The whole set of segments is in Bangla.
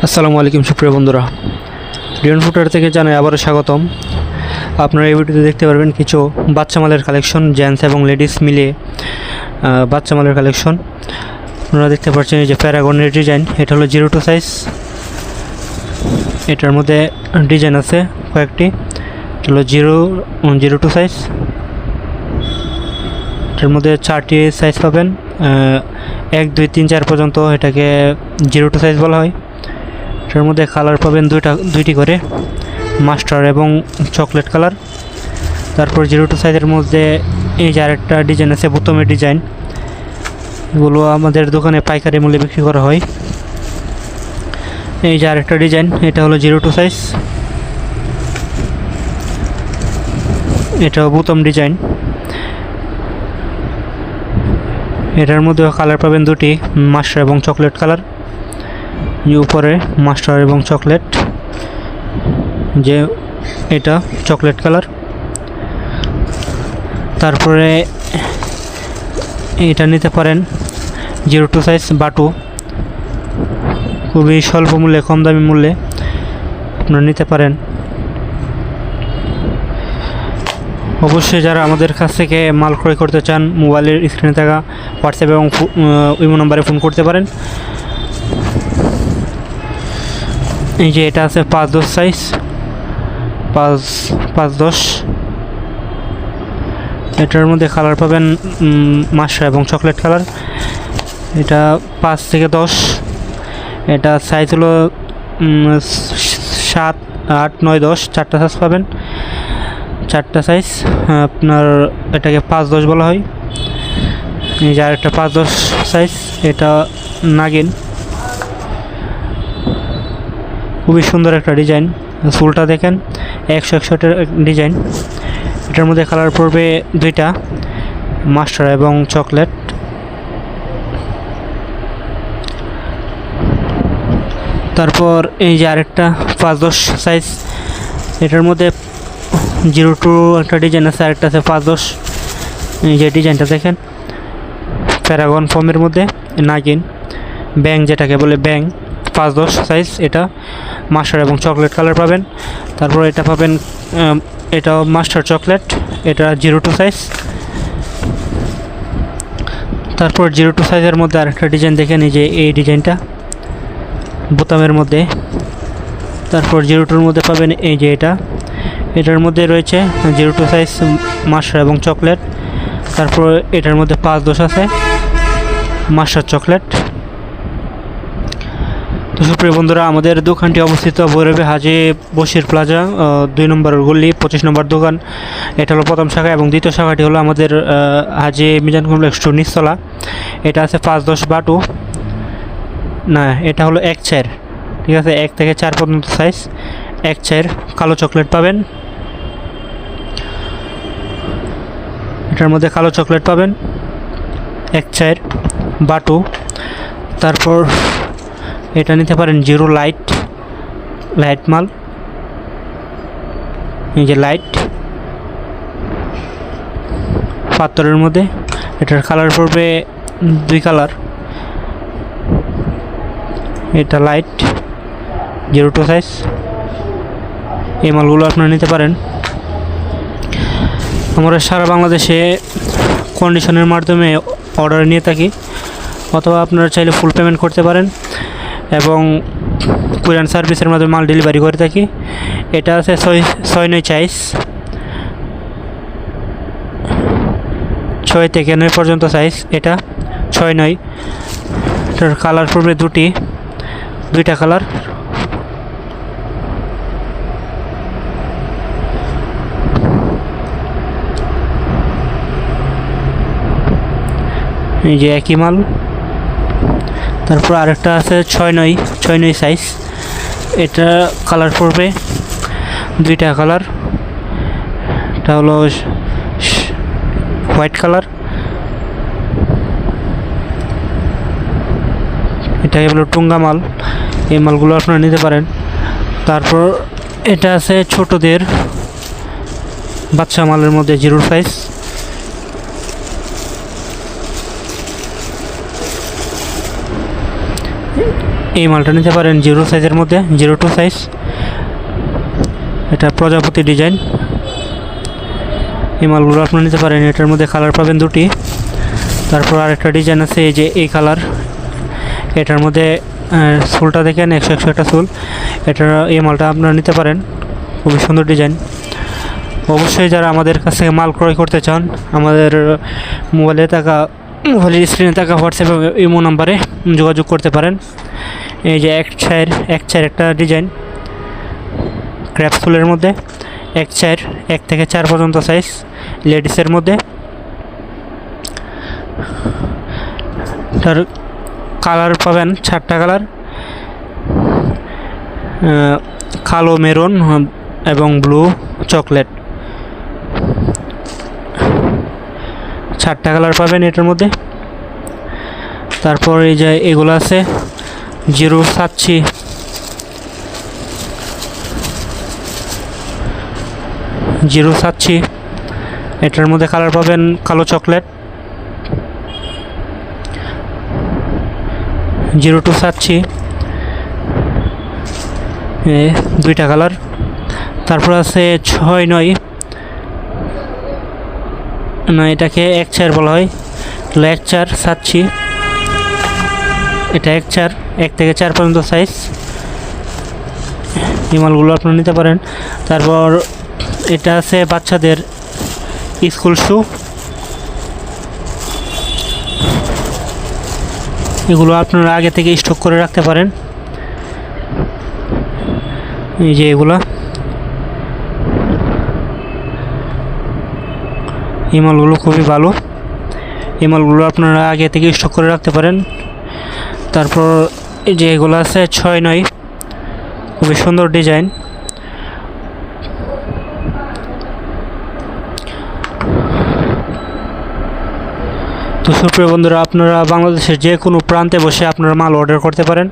আসসালামু আলাইকুম সুপ্রিয় বন্ধুরা, রিয়ন ফুটার থেকে জানাই আবারও স্বাগতম। আপনারা এই ভিডিওতে দেখতে পারবেন কিছু বাচ্চা মালের কালেকশন, জেন্টস এবং লেডিস মিলিয়ে বাচ্চা মালের কালেকশন। আপনারা দেখতে পাচ্ছেন এই যে প্যারাগনের ডিজাইন, এটা হলো 02 সাইজ। এটার মধ্যে ডিজাইন আছে কয়েকটি, এটা হলো 02 সাইজ। এটার মধ্যে 4টি সাইজ পাবেন, 1, 2, 3, 4 পর্যন্ত এটাকে 02 সাইজ বলা হয়। এটার মধ্যে কালার পাবেন দুইটি করে, মাস্টার এবং চকলেট কালার। তারপর 02 সাইজের মধ্যে এই যে আরেকটা ডিজাইন আছে, বোতামের ডিজাইন। এগুলো আমাদের দোকানে পাইকারি মূল্যে বিক্রি করা হয়। এই যে আরেকটা ডিজাইন, এটা হলো 02 সাইজ, এটাও বোতাম ডিজাইন। এটার মধ্যে কালার পাবেন দুটি, মাস্টার এবং চকলেট কালার। উপরে মাস্টার এবং চকলেট, যে এটা চকলেট কালার। তারপরে এটা নিতে পারেন 02 সাইজ বাটু, খুবই স্বল্প মূল্যে, কম দামি মূল্যে আপনারা নিতে পারেন। অবশ্যই যারা আমাদের কাছ থেকে মাল ক্রয় করতে চান, মোবাইলের স্ক্রিনে থাকা হোয়াটসঅ্যাপ এবং ইমো নম্বরে ফোন করতে পারেন। এই যে এটা আছে 5-10 সাইজ, 5-10। এটার মধ্যে কালার পাবেন মাস্টার এবং চকলেট কালার। এটা 5 থেকে 10। এটা সাইজ হলো 7, 8, 9, 10, 4টা সাইজ পাবেন, 4টা সাইজ। আপনার এটাকে 5-10 বলা হয়। এই যে আরেকটা 5-10 সাইজ, এটা নাগিন, খুবই সুন্দর একটা ডিজাইন। ফুলটা দেখেন, 100-100টার ডিজাইন। এটার মধ্যে কালার পড়বে দুইটা, মাস্টার এবং চকলেট। তারপর এই যে আরেকটা 5-10 সাইজ, এটার মধ্যে 02 একটা ডিজাইন আছে, আরেকটা আছে 5-10। এই যে ডিজাইনটা দেখেন, প্যারাগন ফর্মের মধ্যে নাগিন, ব্যাং যেটাকে বলে ব্যাং, 5-10 সাইজ। এটা মাস্টার এবং চকলেট কালার পাবেন। তারপর এটা পাবেন, এটাও মাস্টার চকলেট, এটা 02 সাইজ। তারপর 02 সাইজের মধ্যে আরেকটা ডিজাইন দেখেন, এই যে এই ডিজাইনটা বোতামের মধ্যে। তারপর 02-র মধ্যে পাবেন এই যে এটার মধ্যে রয়েছে 02 সাইজ মাস্টার এবং চকলেট। তারপর এটার মধ্যে 5-10 আছে, মাস্টার চকলেট। তো সুপ্রিয় বন্ধুরা, আমাদের দোকানটি অবস্থিত ভৈরবে হাজী বশির প্লাজা, 2 নম্বর গলি, 25 নম্বর দোকান। এটা হলো প্রথম শাখা, এবং দ্বিতীয় শাখাটি হলো আমাদের হাজী মিজান কমপ্লেক্স টু নিচতলা। এটা আছে 5-10 বাটু, না এটা হলো 1-4, ঠিক আছে, 1 থেকে 4 পর্যন্ত সাইজ, 1-4। কালো চকলেট পাবেন, এটার মধ্যে কালো চকলেট পাবেন, 1-4 বাটু। তারপর এটা নিতে পারেন 0 লাইট মাল, এই যে লাইট পাথরের মধ্যে। এটার কালার পড়বে 2 কালার, এটা লাইট 02 সাইজ। এই মালগুলো আপনারা নিতে পারেন। আমরা সারা বাংলাদেশে কন্ডিশনের মাধ্যমে অর্ডার নিয়ে থাকি, অথবা আপনারা চাইলে ফুল পেমেন্ট করতে পারেন, এবং কুরিয়ার সার্ভিসের মাধ্যমে মাল ডেলিভারি করে থাকি। এটা আছে 6-9 সাইজ, 6 থেকে 9 পর্যন্ত সাইজ, এটা 6-9। এটার কালার পড়বে দুইটা কালার। এই যে একই মাল। তারপর আরেকটা আছে 6-9 সাইজ, এটা কালার পড়বে দুইটা কালার। এটা হলো হোয়াইট কালার, এটাকে বলো টুঙ্গা মাল। এই মালগুলো আপনারা নিতে পারেন। তারপর এটা আছে ছোটদের বাচ্চা মালের মধ্যে 0 সাইজ, এই মালটা নিতে পারেন 0 সাইজের মধ্যে, 02 সাইজ। এটা প্রজাপতি ডিজাইন। এই মালগুলো আপনারা নিতে পারেন। এটার মধ্যে কালার পাবেন দুটি। তারপর আরেকটা ডিজাইন আছে, এই যে এই কালার। এটার মধ্যে সোলটা দেখেন 100 একটা সোল। এই মালটা আপনারা নিতে পারেন, খুবই সুন্দর ডিজাইন। অবশ্যই যারা আমাদের কাছ থেকে মাল ক্রয় করতে চান, আমাদের মোবাইলের স্ক্রিনে থাকা হোয়াটসঅ্যাপ এবং ইমো নাম্বারে যোগাযোগ করতে পারেন। এই যে এক চার একটা ডিজাইন ক্র্যাপসুলের মধ্যে, 1 থেকে 4 পর্যন্ত সাইজ, লেডিসের মধ্যে। তার কালার পাবেন 4টা কালার, কালো, মেরুন এবং ব্লু, চকলেট। 4টা কালার পাবেন এটার মধ্যে। তারপর এই যে এগুলো আছে 0 সাচ্ছি। এটার মধ্যে কালার পাবেন কালো, চকলেট। 02 সাচ্ছি, 2টা কালার। তারপর আছে 6-9, না এটাকে 1-4 বলা হয়, 1-4 সাচ্ছি। এটা 1-4, 1 থেকে 4 পর্যন্ত সাইজ। এই মালগুলো আপনারা নিতে পারেন। তারপর এটা আছে বাচ্চাদের স্কুল শু। এগুলো আপনারা আগে থেকে স্টক করে রাখতে পারেন। এই যে এগুলা, এই মালগুলো খুবই ভালো। এই মালগুলো আপনারা আগে থেকে স্টক করে রাখতে পারেন। তারপর এই যে এগুলো আছে 6-9, খুবই সুন্দর ডিজাইন। তো সুপ্রিয় বন্ধুরা, আপনারা বাংলাদেশের যে কোনো প্রান্তে বসে আপনারা মাল অর্ডার করতে পারেন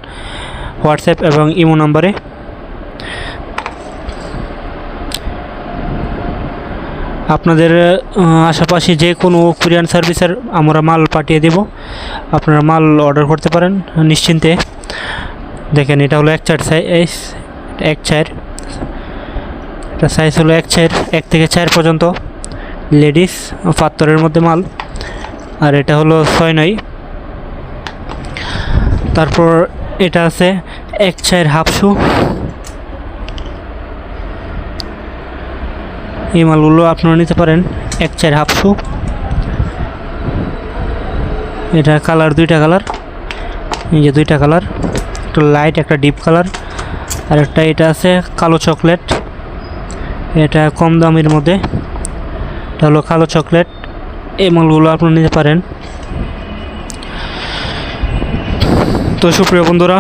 হোয়াটসঅ্যাপ এবং ইমো নাম্বারে। আপনাদের আশেপাশে যে কোনো কুরিয়ার সার্ভিসের আমরা মাল পাঠিয়ে দেব, আপনারা মাল অর্ডার করতে পারেন নিশ্চিন্তে। দেখেন এটা হলো 1-4 সাইজ, 1-4। এটা সাইজ হলো 1-4, 1 থেকে 4 পর্যন্ত, লেডিস, পাত্তরের মধ্যে মাল। আর এটা হলো 6-9। তারপর এটা আছে 1-4 হাফ শু। এই মালগুলো আপনারা নিতে পারেন, 1-4 হাফ শু। এটা কালার 2টা কালার, এই যে 2টা কালার, একটা লাইট, একটা ডিপ কালার। আর একটা এটা আছে কালো চকলেট। এটা কম দামের মধ্যে, এটা হলো কালো চকলেট। এই মালগুলো আপনারা নিতে পারেন। তো সুপ্রিয় বন্ধুরা,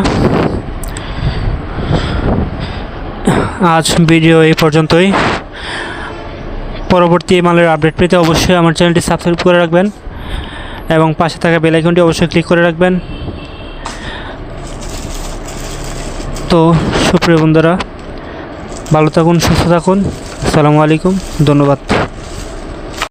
আজ ভিডিও এই পর্যন্তই। পরবর্তী মালের আপডেট পেতে অবশ্যই আমার চ্যানেলটি সাবস্ক্রাইব করে রাখবেন এবং পাশে থাকা বেল আইকনটি অবশ্যই ক্লিক করে রাখবেন। তো সুপ্রিয় বন্ধুরা, ভালো থাকুন, সুস্থ থাকুন। আসসালামু আলাইকুম, ধন্যবাদ।